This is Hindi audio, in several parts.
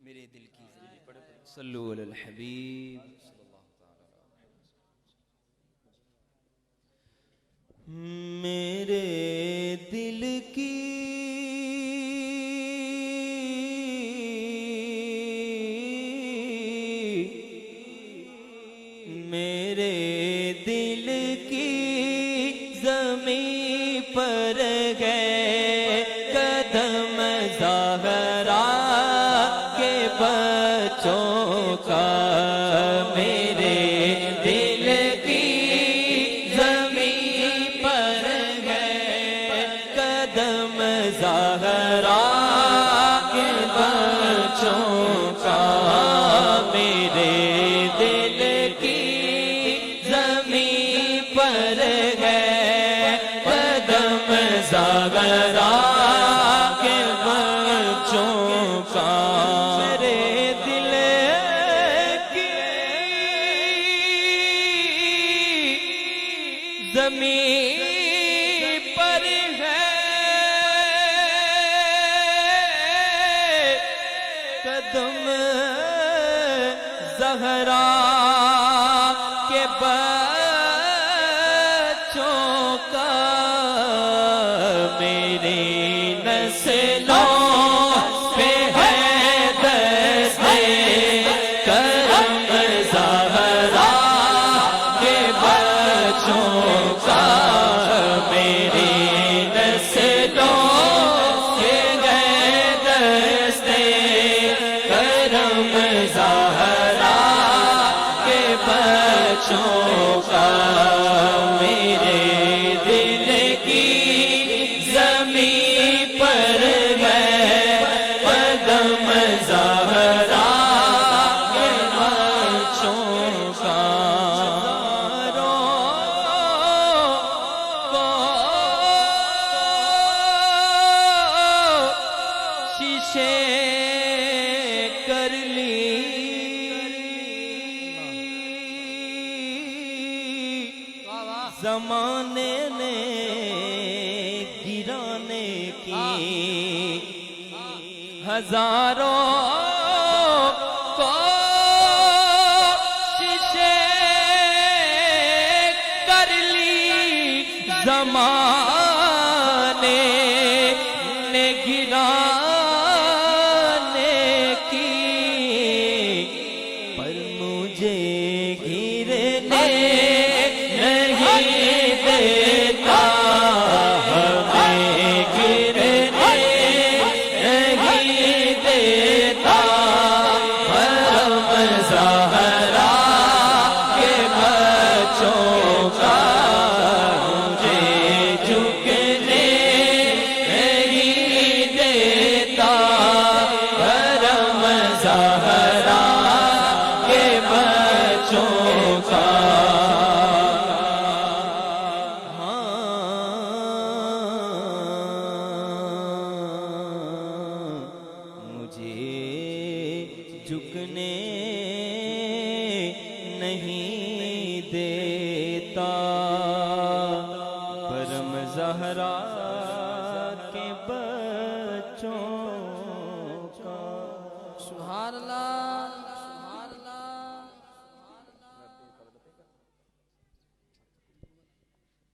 मेरे दिल की पढ़े सल्लु अलल हबीब। मेरे दिल की मेरे दिल की ज़मीं पर गए कदम ज़हरा के बच्चों का। मेरे दिल की ज़मीं पर गए कदम ज़हरा के बच्चों का। मेरे दिल की ज़मीं पर गए कदम ज़हरा के बच्चों का। मेरे दिल की ज़मीं पर है कदम ज़हरा के बच्चों का। मेरी नस्लों पे है दस्ते करम ज़हरा के बच्चों का। मेरी नस्लों पे है दस्ते करम ज़हरा के बच्चों का। मेरे दिल की ज़मीं पर गए कदम ज़हरा के बच्चों का। शीशे कर ली ज़माने ने गिराने की। हजारों कोशिशें कर ली ज़माने ने गिराने की। पर मुझे गिरने नहीं देता। हमें गिरने नहीं देता। करम ज़हरा के बच्चों का। मुझे झुकने नहीं देता। करम ज़हरा के बच्चों का। मुझे झुकने नहीं देता। परम ज़हरा के बच्चों का। सुभान अल्लाह सुभान अल्लाह।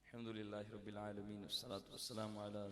अल्हम्दुलिल्लाहि रब्बिल आलमीन वस्सलातु वस्सलामु अला